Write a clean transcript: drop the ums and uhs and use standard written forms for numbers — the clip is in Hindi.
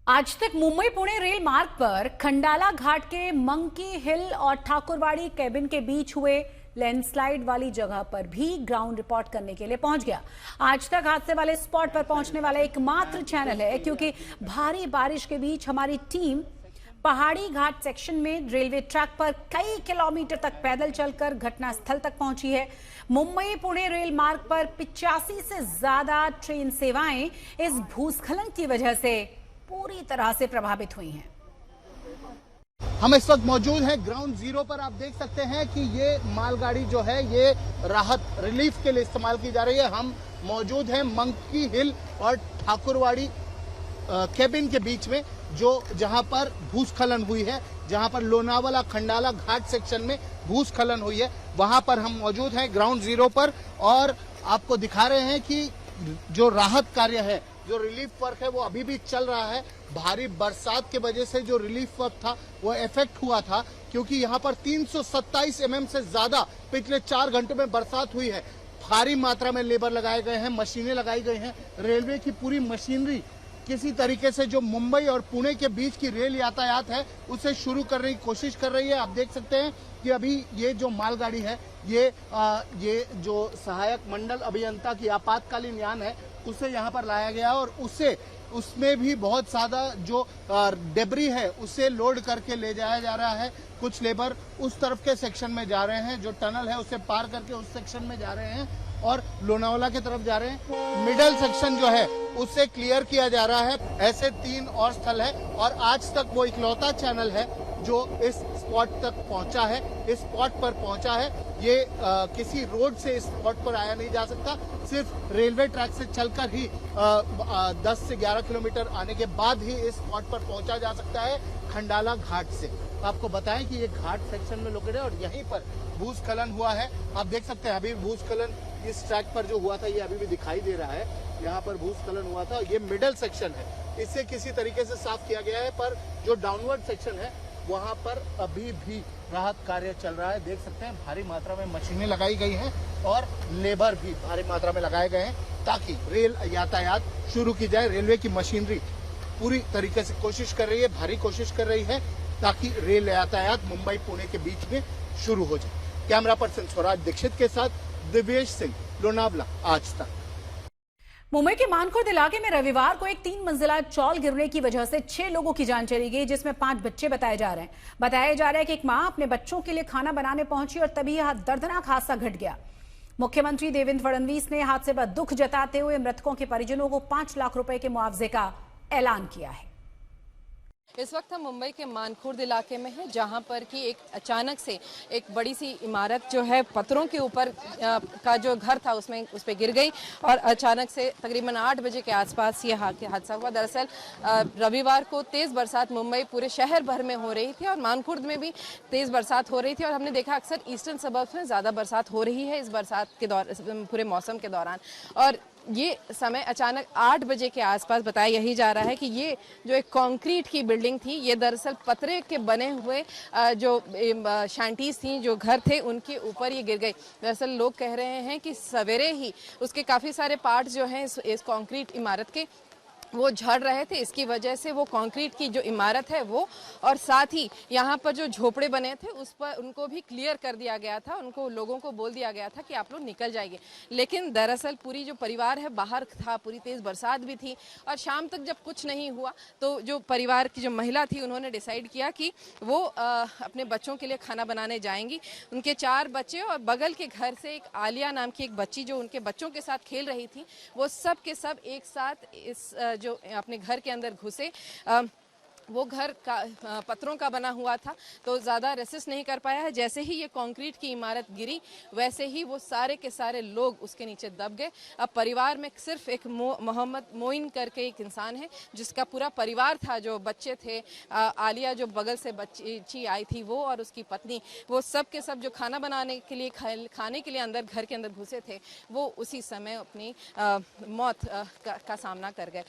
आज तक मुंबई पुणे रेल मार्ग पर खंडाला घाट के मंकी हिल और ठाकुरवाड़ी केबिन के बीच हुए लैंडस्लाइड वाली जगह पर भी ग्राउंड रिपोर्ट करने के लिए पहुंच गया। आज तक हादसे वाले स्पॉट पर पहुंचने वाला एकमात्र चैनल है, क्योंकि भारी बारिश के बीच हमारी टीम पहाड़ी घाट सेक्शन में रेलवे ट्रैक पर कई किलोमीटर तक पैदल चलकर घटनास्थल तक पहुंची है। मुंबई पुणे रेल मार्ग पर 85 से ज्यादा ट्रेन सेवाएं इस भूस्खलन की वजह से पूरी तरह से प्रभावित हुई हैं। हम इस वक्त मौजूद हैं ग्राउंड जीरो पर। आप देख सकते हैं कि ये मालगाड़ी जो है ये राहत रिलीफ के लिए इस्तेमाल की जा रही है। हम मौजूद हैं मंकी हिल और ठाकुरवाड़ी केबिन के बीच में, जहां पर भूस्खलन हुई है, जहां पर लोनावाला खंडाला घाट सेक्शन में भूस्खलन हुई है, वहां पर हम मौजूद हैं ग्राउंड जीरो पर और आपको दिखा रहे हैं कि जो राहत कार्य है, जो रिलीफ वर्क है, वो अभी भी चल रहा है। भारी बरसात के वजह से जो रिलीफ वर्क था वो इफेक्ट हुआ था, क्योंकि यहाँ पर 327 mm से ज्यादा पिछले 4 घंटों में बरसात हुई है। भारी मात्रा में लेबर लगाए गए हैं, मशीनें लगाई गई हैं। रेलवे की पूरी मशीनरी किसी तरीके से जो मुंबई और पुणे के बीच की रेल यातायात है उसे शुरू करने की कोशिश कर रही है। आप देख सकते हैं कि अभी ये जो मालगाड़ी है, ये जो सहायक मंडल अभियंता की आपातकालीन यान है उसे यहाँ पर लाया गया और उसमें भी बहुत ज्यादा जो डेब्री है उसे लोड करके ले जाया जा रहा है। कुछ लेबर उस तरफ के सेक्शन में जा रहे हैं, जो टनल है उसे पार करके उस सेक्शन में जा रहे हैं और लोनावाला की तरफ जा रहे हैं। मिडल सेक्शन जो है उसे क्लियर किया जा रहा है। ऐसे 3 और स्थल है और आज तक वो इकलौता चैनल है जो इस स्पॉट तक पहुंचा है, इस स्पॉट पर पहुंचा है। ये किसी रोड से इस स्पॉट पर आया नहीं जा सकता, सिर्फ रेलवे ट्रैक से चलकर ही 10 से 11 किलोमीटर आने के बाद ही इस स्पॉट पर पहुंचा जा सकता है खंडाला घाट से। आपको बताएं कि ये घाट सेक्शन में लोकेटेड है और यहीं पर भूस्खलन हुआ है। आप देख सकते हैं अभी भूस्खलन इस ट्रैक पर जो हुआ था ये अभी भी दिखाई दे रहा है। यहाँ पर भूस्खलन हुआ था। ये मिडल सेक्शन है, इसे किसी तरीके से साफ किया गया है, पर जो डाउनवर्ड सेक्शन है वहां पर अभी भी राहत कार्य चल रहा है। देख सकते हैं भारी मात्रा में मशीनें लगाई गई हैं और लेबर भी भारी मात्रा में लगाए गए हैं ताकि रेल यातायात शुरू की जाए। रेलवे की मशीनरी पूरी तरीके से कोशिश कर रही है, भारी कोशिश कर रही है ताकि रेल यातायात मुंबई पुणे के बीच में शुरू हो जाए। कैमरा पर्सन स्वराज दीक्षित के साथ दिव्येश सिंह, लोनावला, आज तक। मुंबई के मानखुर्द इलाके में रविवार को एक 3 मंजिला चौल गिरने की वजह से 6 लोगों की जान चली गई, जिसमें 5 बच्चे बताए जा रहे हैं। बताया जा रहा है कि एक मां अपने बच्चों के लिए खाना बनाने पहुंची और तभी यह दर्दनाक हादसा घट गया। मुख्यमंत्री देवेंद्र फडणवीस ने हादसे पर दुख जताते हुए मृतकों के परिजनों को 5 लाख रुपए के मुआवजे का ऐलान किया है। इस वक्त हम मुंबई के मानखुर्द इलाके में हैं, जहां पर कि एक अचानक से एक बड़ी सी इमारत जो है पत्थरों के ऊपर का जो घर था उस पे गिर गई और अचानक से तकरीबन 8 बजे के आसपास ये हादसा हुआ। दरअसल रविवार को तेज़ बरसात मुंबई पूरे शहर भर में हो रही थी और मानखुर्द में भी तेज़ बरसात हो रही थी और हमने देखा अक्सर ईस्टर्न सबर्ब्स में ज़्यादा बरसात हो रही है इस बरसात के पूरे मौसम के दौरान। और ये समय अचानक 8 बजे के आसपास बताया यही जा रहा है कि ये जो एक कंक्रीट की बिल्डिंग थी, ये दरअसल पतरे के बने हुए जो शैंटीज थी, जो घर थे, उनके ऊपर ये गिर गई। दरअसल लोग कह रहे हैं कि सवेरे ही उसके काफ़ी सारे पार्ट्स जो हैं इस कंक्रीट इमारत के वो झड़ रहे थे। इसकी वजह से वो कंक्रीट की जो इमारत है वो और साथ ही यहाँ पर जो झोपड़े बने थे उस पर उनको भी क्लियर कर दिया गया था, उनको लोगों को बोल दिया गया था कि आप लोग निकल जाइए। लेकिन दरअसल पूरी जो परिवार है बाहर था, पूरी तेज़ बरसात भी थी और शाम तक जब कुछ नहीं हुआ तो जो परिवार की जो महिला थी उन्होंने डिसाइड किया कि वो अपने बच्चों के लिए खाना बनाने जाएंगी। उनके 4 बच्चे और बगल के घर से एक आलिया नाम की एक बच्ची जो उनके बच्चों के साथ खेल रही थी, वो सब के सब एक साथ इस जो अपने घर के अंदर घुसे। वो घर का पत्थरों का बना हुआ था तो ज़्यादा रेसिस्ट नहीं कर पाया है। जैसे ही ये कंक्रीट की इमारत गिरी वैसे ही वो सारे के सारे लोग उसके नीचे दब गए। अब परिवार में सिर्फ एक मोहम्मद मोइन करके एक इंसान है जिसका पूरा परिवार था, जो बच्चे थे, आलिया जो बगल से बच्ची आई थी वो और उसकी पत्नी, वो सब के सब जो खाना बनाने के लिए खाने के लिए अंदर घर के अंदर घुसे थे, वो उसी समय अपनी मौत का सामना कर गए।